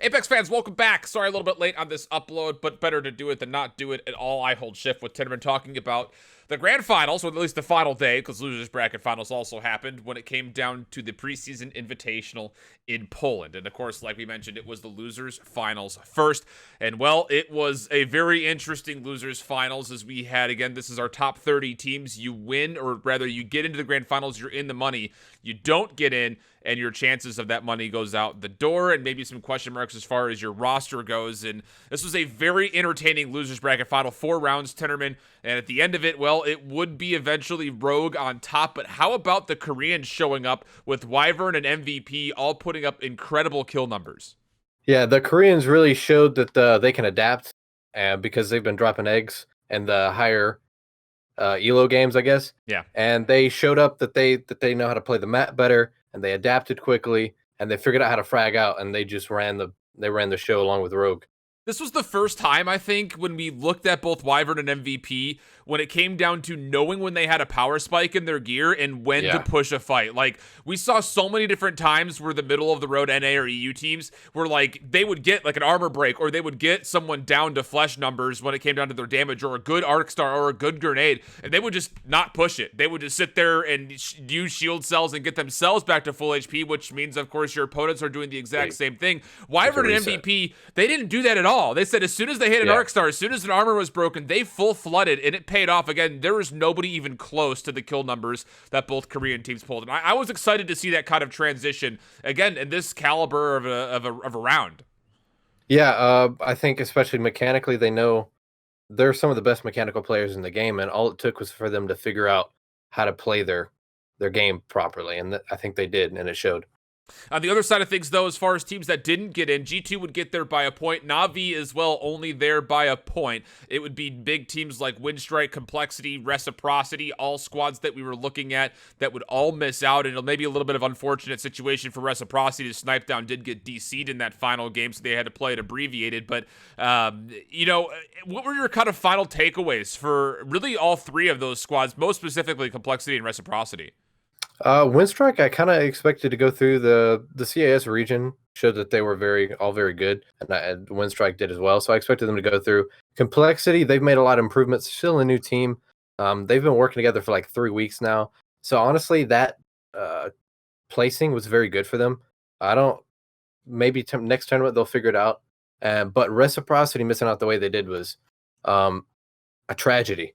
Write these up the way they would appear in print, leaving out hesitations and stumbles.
Apex fans, welcome back. Sorry, a little bit late on this upload, but better to do it than not do it at all. I hold shift with Tinnerman talking about the grand finals, or at least the final day, because losers bracket finals also happened when it came down to the preseason invitational in Poland. And of course, like we mentioned, it was the losers finals first. And well, it was a very interesting losers finals as we had, again, this is our top 30 teams. You win, or rather you get into the grand finals, you're in the money. You don't get in, and your chances of that money goes out the door, and maybe some question marks as far as your roster goes. And this was a very entertaining losers bracket final, 4 rounds, Tinnerman, and at the end of it, well, it would be eventually Rogue on top. But how about the Koreans showing up with Wyvern and MVP all putting up incredible kill numbers? Yeah, the Koreans really showed that they can adapt, because they've been dropping eggs in the higher elo games, I guess. Yeah. And they showed up that they know how to play the map better, and they adapted quickly, and they figured out how to frag out, and they just ran the show along with Rogue. This was the first time, I think, when we looked at both Wyvern and MVP, when it came down to knowing when they had a power spike in their gear and when to push a fight. Like, we saw so many different times where the middle of the road NA or EU teams were like, they would get like an armor break, or they would get someone down to flesh numbers when it came down to their damage, or a good arc star or a good grenade, and they would just not push it. They would just sit there and use shield cells and get themselves back to full HP, which means, of course, your opponents are doing the exact same thing. Wyvern and MVP, they didn't do that at all. They said as soon as they hit an arc star, as soon as an armor was broken, they full flooded, and it paid off. Again, there was nobody even close to the kill numbers that both Korean teams pulled. And I was excited to see that kind of transition, again, in this caliber of a round. Yeah, I think especially mechanically, they know they're some of the best mechanical players in the game, and all it took was for them to figure out how to play their game properly, and I think they did, and it showed. On the other side of things, though, as far as teams that didn't get in, G2 would get there by a point. Na'Vi as well, only there by a point. It would be big teams like Windstrike, Complexity, Reciprocity, all squads that we were looking at that would all miss out. And maybe a little bit of unfortunate situation for Reciprocity. Snipe Down did get DC'd in that final game, so they had to play it abbreviated. But, what were your kind of final takeaways for really all three of those squads, most specifically Complexity and Reciprocity? Windstrike, I kind of expected to go through the CIS region, showed that they were all very good, and Windstrike did as well, so I expected them to go through. Complexity, they've made a lot of improvements, still a new team. They've been working together for like 3 weeks now, so honestly, that placing was very good for them. Maybe next tournament they'll figure it out, but Reciprocity missing out the way they did was a tragedy.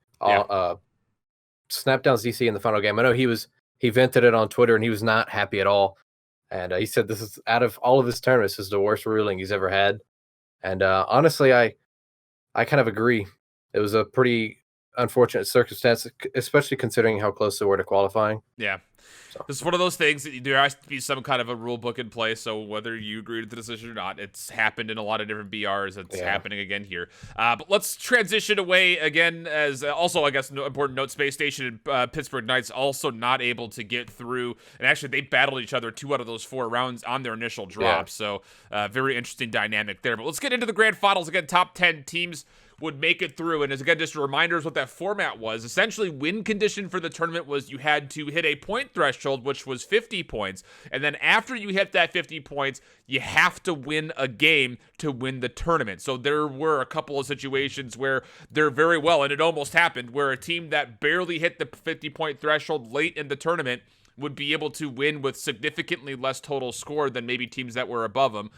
Snapdown's DC in the final game, I know he vented it on Twitter, and he was not happy at all. And he said this is, out of all of his tournaments, this is the worst ruling he's ever had. And honestly, I kind of agree. It was a pretty unfortunate circumstance, especially considering how close they were to qualifying. Yeah. So. This is one of those things. There has to be some kind of a rule book in place, so whether you agree with the decision or not, it's happened in a lot of different BRs. It's happening again here. But let's transition away again, as also, I guess, important note, Space Station and Pittsburgh Knights also not able to get through. And actually, they battled each other 2 out of those 4 rounds on their initial drop. So very interesting dynamic there. But let's get into the grand finals. Again, top 10 teams would make it through. And as again, just reminders what that format was. Essentially, win condition for the tournament was you had to hit a point threshold, which was 50 points. And then after you hit that 50 points, you have to win a game to win the tournament. So there were a couple of situations where they're very well, and it almost happened, where a team that barely hit the 50-point threshold late in the tournament would be able to win with significantly less total score than maybe teams that were above them.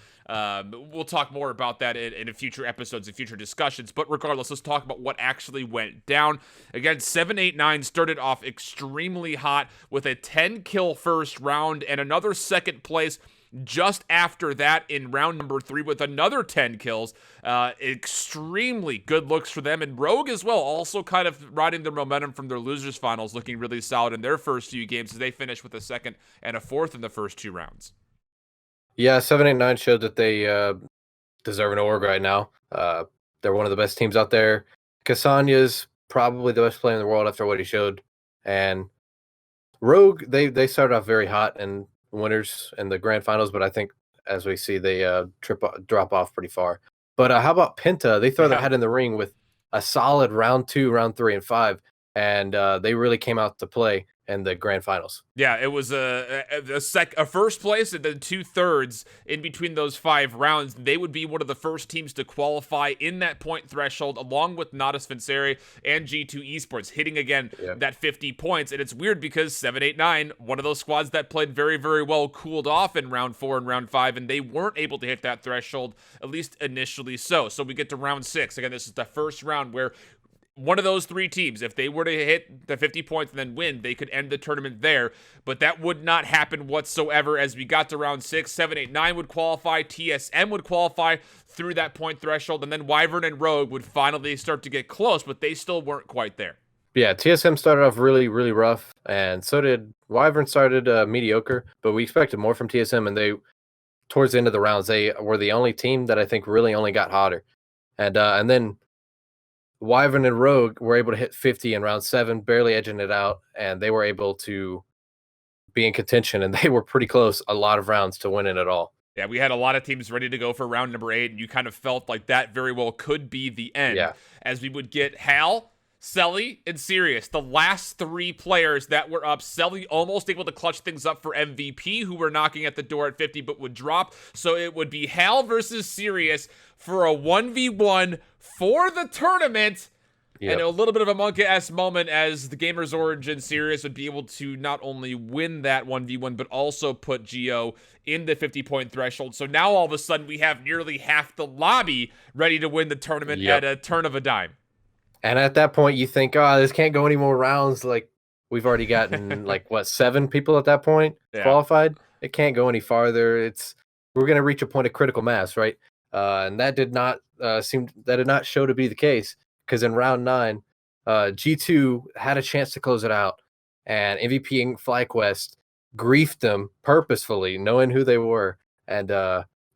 We'll talk more about that in future episodes and future discussions. But regardless, let's talk about what actually went down. Again, 789 started off extremely hot with a 10-kill first round and another second place just after that in round number 3 with another 10 kills. Extremely good looks for them. And Rogue as well, also kind of riding their momentum from their losers finals, looking really solid in their first few games as they finished with a 2nd and a 4th in the first 2 rounds. Yeah, 789 showed that they deserve an org right now. They're one of the best teams out there. Kasanya's probably the best player in the world after what he showed. And Rogue, they started off very hot and winners in the grand finals, but I think, as we see, they drop off pretty far. But how about Penta? They throw their head in the ring with a solid round 2, round 3, and 5, and they really came out to play. in the grand finals. Yeah, it was a first place and then 2/3 in between those 5 rounds. They would be one of the first teams to qualify in that point threshold, along with Natus Vincere and G2 Esports, hitting again that 50 points. And it's weird because 789, one of those squads that played very, very well, cooled off in round 4 and round 5, and they weren't able to hit that threshold, at least initially so. So we get to round 6. Again, this is the first round where one of those 3 teams, if they were to hit the 50 points and then win, they could end the tournament there. But that would not happen whatsoever. As we got to round 6, 789 would qualify, TSM would qualify through that point threshold, and then Wyvern and Rogue would finally start to get close, but they still weren't quite there. Yeah, TSM started off really, really rough, and so did Wyvern. Started mediocre, but we expected more from TSM, and they, towards the end of the rounds, they were the only team that I think really only got hotter. And then Wyvern and Rogue were able to hit 50 in round 7, barely edging it out, and they were able to be in contention, and they were pretty close a lot of rounds to winning it all. Yeah, we had a lot of teams ready to go for round number 8, and you kind of felt like that very well could be the end. Yeah. As we would get Hal, Selly, and Sirius, the last 3 players that were up. Selly almost able to clutch things up for MVP, who were knocking at the door at 50, but would drop. So it would be Hal versus Sirius for a 1v1 for the tournament. And a little bit of a Monka-esque moment as the Gamers Origin Sirius would be able to not only win that 1v1, but also put Geo in the 50-point threshold. So now all of a sudden we have nearly half the lobby ready to win the tournament at a turn of a dime. And at that point, you think, oh, this can't go any more rounds. Like, we've already gotten, 7 people at that point qualified? It can't go any farther. We're going to reach a point of critical mass, right? And that did not show to be the case, because in round 9, G2 had a chance to close it out, and MVP and FlyQuest griefed them purposefully, knowing who they were, and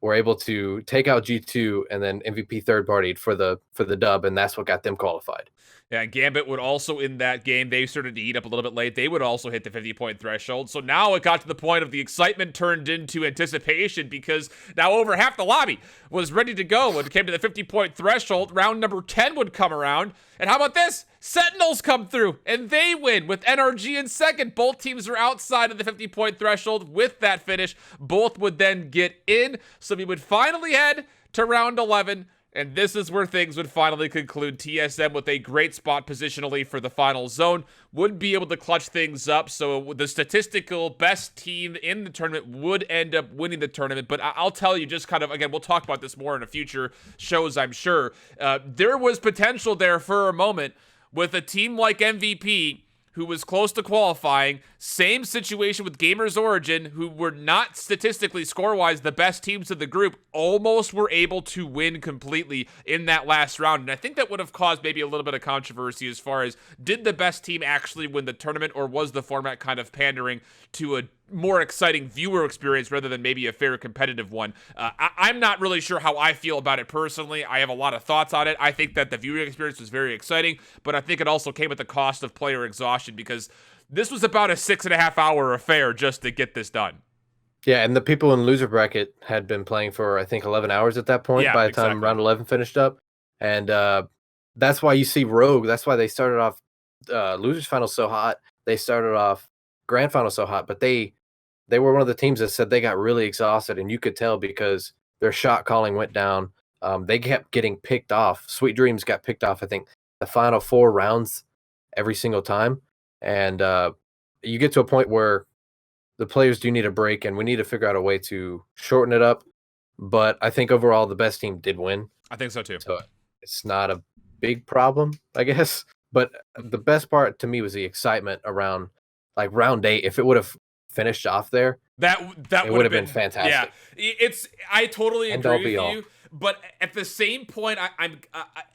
were able to take out G2, and then MVP third-partied for the dub, and that's what got them qualified. Yeah, Gambit would also, in that game, they started to heat up a little bit late. They would also hit the 50-point threshold. So now it got to the point of the excitement turned into anticipation, because now over half the lobby was ready to go when it came to the 50-point threshold. Round number 10 would come around. And how about this? Sentinels come through, and they win with NRG in second. Both teams are outside of the 50-point threshold with that finish. Both would then get in. So we would finally head to round 11. And this is where things would finally conclude. TSM, with a great spot positionally for the final zone, would be able to clutch things up. So the statistical best team in the tournament would end up winning the tournament. But I'll tell you, just kind of, again, we'll talk about this more in a future shows, I'm sure. There was potential there for a moment with a team like MVP, who was close to qualifying. Same situation with Gamers Origin, who were not statistically score-wise the best teams of the group, almost were able to win completely in that last round. And I think that would have caused maybe a little bit of controversy as far as, did the best team actually win the tournament, or was the format kind of pandering to a more exciting viewer experience rather than maybe a fair competitive one? I'm not really sure how I feel about it personally. I have a lot of thoughts on it. I think that the viewing experience was very exciting, but I think it also came at the cost of player exhaustion, because this was about a 6.5-hour affair just to get this done. Yeah, and the people in loser bracket had been playing for, I think, 11 hours at that point by the time round 11 finished up. And that's why you see Rogue. That's why they started off losers finals so hot. They started off grand final so hot, but they were one of the teams that said they got really exhausted, and you could tell because their shot calling went down. They kept getting picked off. Sweet Dreams got picked off, I think, the final 4 rounds every single time. And you get to a point where the players do need a break, and we need to figure out a way to shorten it up. But I think overall the best team did win. I think so too. So it's not a big problem, I guess. But the best part to me was the excitement around round 8. If it would have finished off there, that would have been fantastic. Yeah, I totally agree with you. But at the same point, I'm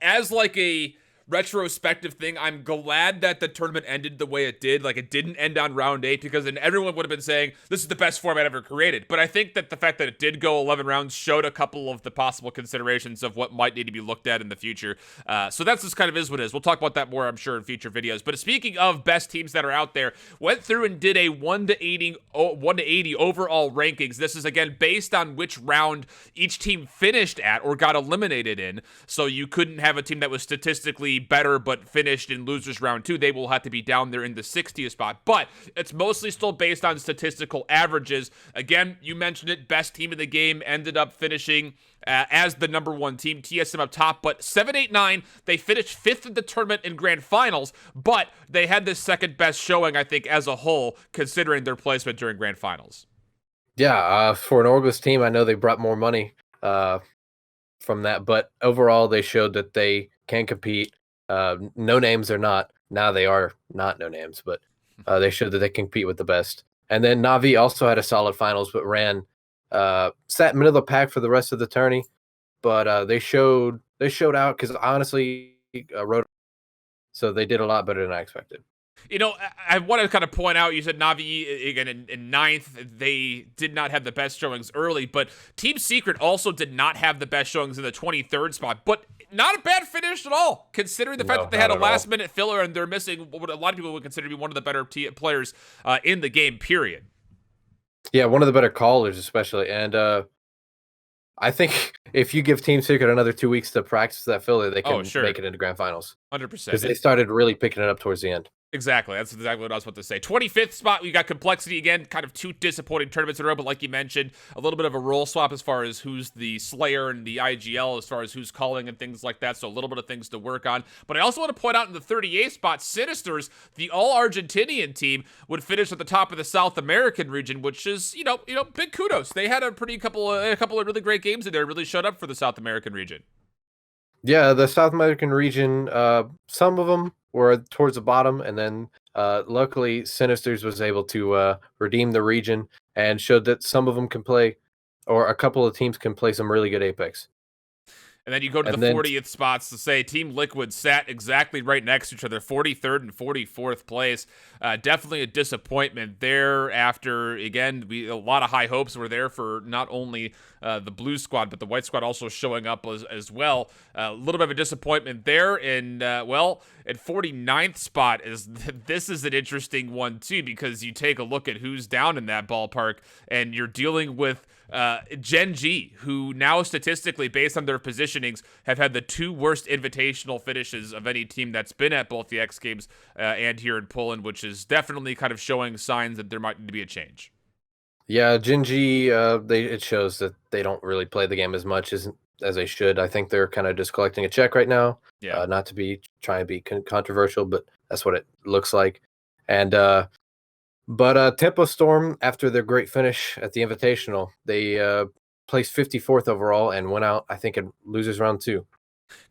as a retrospective thing, I'm glad that the tournament ended the way it did. It didn't end on round 8, because then everyone would have been saying this is the best format ever created. But I think that the fact that it did go 11 rounds showed a couple of the possible considerations of what might need to be looked at in the future. So that's just kind of is what it is. We'll talk about that more, I'm sure, in future videos. But speaking of best teams that are out there, went through and did a 1 to 80 overall rankings. This is, again, based on which round each team finished at or got eliminated in. So you couldn't have a team that was statistically better but finished in losers round 2, they will have to be down there in the 60th spot. But it's mostly still based on statistical averages. Again, you mentioned it, best team in the game ended up finishing as the number 1 team, TSM up top, but 7-8-9, they finished 5th in the tournament in grand finals, but they had the second best showing, I think, as a whole, considering their placement during grand finals. Yeah, for an orgless team, I know they brought more money from that, but overall, they showed that they can compete. No names or not, now they are not no names, but they showed that they can compete with the best. And then Na'Vi also had a solid finals, but sat middle of the pack for the rest of the tourney. But they showed out because honestly, wrote, so they did a lot better than I expected. You know, I want to kind of point out, you said Na'Vi, again, in 9th, they did not have the best showings early, but Team Secret also did not have the best showings in the 23rd spot, but not a bad finish at all, considering the fact that they had a last-minute filler and they're missing what a lot of people would consider to be one of the better players in the game, period. Yeah, one of the better callers especially, and I think if you give Team Secret another 2 weeks to practice that filler, they can make it into grand finals. 100%. Because they started really picking it up towards the end. Exactly. That's exactly what I was about to say. 25th spot, we got Complexity again. Kind of 2 disappointing tournaments in a row, but like you mentioned, a little bit of a role swap as far as who's the Slayer and the IGL, as far as who's calling and things like that. So a little bit of things to work on. But I also want to point out in the 38th spot, Sinisters, the all-Argentinian team, would finish at the top of the South American region, which is, you know, big kudos. They had a couple of really great games in there. Really showed up for the South American region. Yeah, the South American region, some of them were towards the bottom, and then luckily Sinisters was able to redeem the region and showed that some of them can play, or a couple of teams can play some really good Apex. And then you go to the 40th spots to say Team Liquid sat exactly right next to each other, 43rd and 44th place. Definitely a disappointment there after, again, a lot of high hopes were there for not only the blue squad, but the white squad also showing up as well. A little bit of a disappointment there. And, well, at 49th spot, this is an interesting one, too, because you take a look at who's down in that ballpark, and you're dealing with Gen G, who now statistically, based on their positionings, have had the 2 worst invitational finishes of any team that's been at both the X Games and here in Poland, which is definitely kind of showing signs that there might need to be a change. Yeah, Gen G, it shows that they don't really play the game as much as they should. I think they're kind of just collecting a check right now. Yeah. Not to try and be controversial, but that's what it looks like. And But Tempo Storm, after their great finish at the Invitational, they placed 54th overall and went out, I think, in losers round 2.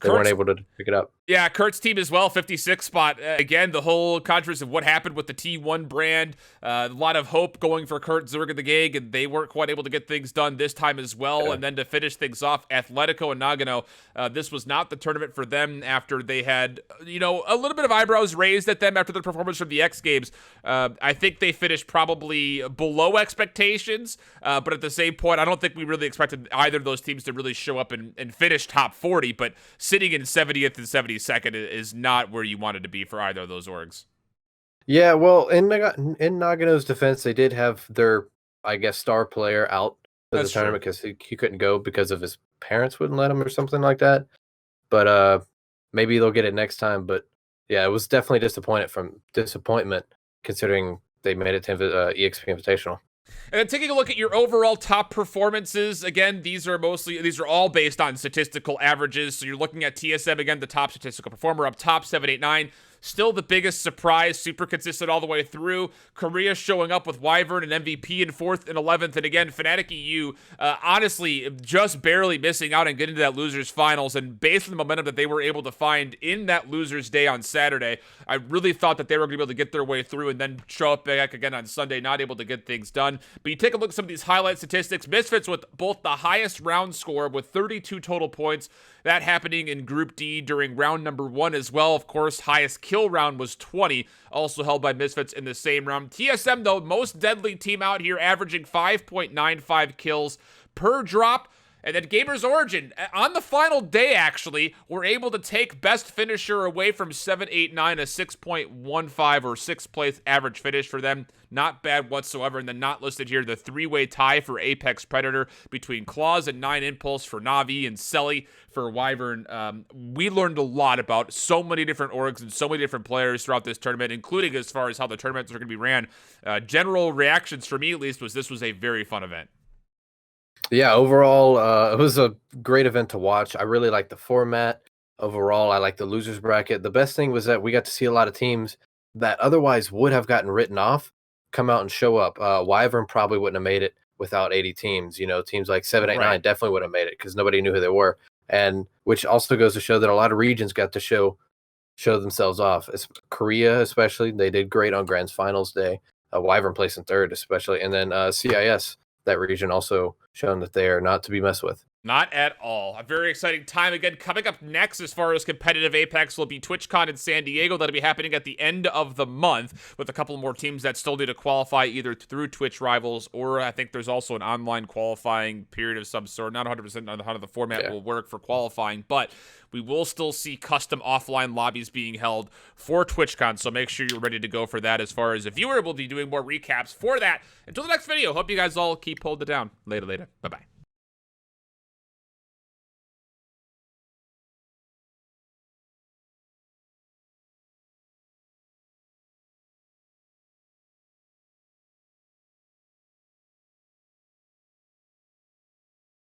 They weren't able to pick it up. Yeah, Kurt's team as well, 56th spot. Again, the whole controversy of what happened with the T1 brand. A lot of hope going for Kurt, Zerg, and the gang, and they weren't quite able to get things done this time as well. Yeah. And then to finish things off, Atletico and Nagano. This was not the tournament for them after they had, a little bit of eyebrows raised at them after their performance from the X Games. I think they finished probably below expectations, but at the same point, I don't think we really expected either of those teams to really show up and finish top 40, but sitting in 70th and 72nd is not where you wanted to be for either of those orgs. Yeah, well, in Nagano's defense, they did have their, I guess, star player out for the tournament because he couldn't go because of his parents wouldn't let him or something like that. But maybe they'll get it next time. But yeah, it was definitely disappointment considering they made it to EXP Invitational. And then taking a look at your overall top performances, again, these are all based on statistical averages. So you're looking at TSM, again, the top statistical performer up top, 789. Still the biggest surprise, super consistent all the way through. Korea showing up with Wyvern and MVP in 4th and 11th. And again, Fnatic EU, honestly, just barely missing out and getting to that losers finals. And based on the momentum that they were able to find in that losers day on Saturday, I really thought that they were going to be able to get their way through and then show up back again on Sunday, not able to get things done. But you take a look at some of these highlight statistics. Misfits with both the highest round score with 32 total points. That happening in Group D during round number 1 as well. Of course, highest kill round was 20, also held by Misfits in the same round. TSM, though, most deadly team out here, averaging 5.95 kills per drop. And then Gamers Origin, on the final day, actually, were able to take best finisher away from 789, a 6.15 or 6th place average finish for them. Not bad whatsoever. And then not listed here, the 3-way tie for Apex Predator between Claws and 9 Impulse for Navi and Selly for Wyvern. We learned a lot about so many different orgs and so many different players throughout this tournament, including as far as how the tournaments are going to be ran. General reactions for me, at least, was this was a very fun event. Yeah, overall, it was a great event to watch. I really liked the format. Overall, I liked the losers bracket. The best thing was that we got to see a lot of teams that otherwise would have gotten written off come out and show up. Wyvern probably wouldn't have made it without 80 teams. You know, teams like 789 definitely would have made it because nobody knew who they were. And which also goes to show that a lot of regions got to show themselves off. Korea, especially, they did great on Grand Finals Day. Wyvern placed in third, especially, and then CIS, that region, also shown that they are not to be messed with. Not at all. A very exciting time again. Coming up next, as far as competitive Apex, will be TwitchCon in San Diego. That'll be happening at the end of the month with a couple more teams that still need to qualify either through Twitch Rivals or I think there's also an online qualifying period of some sort. Not 100% on how the format will work for qualifying, but we will still see custom offline lobbies being held for TwitchCon, so make sure you're ready to go for that. As far as a viewer, we'll be doing more recaps for that. Until the next video, hope you guys all keep holding it down. Later. Bye-bye.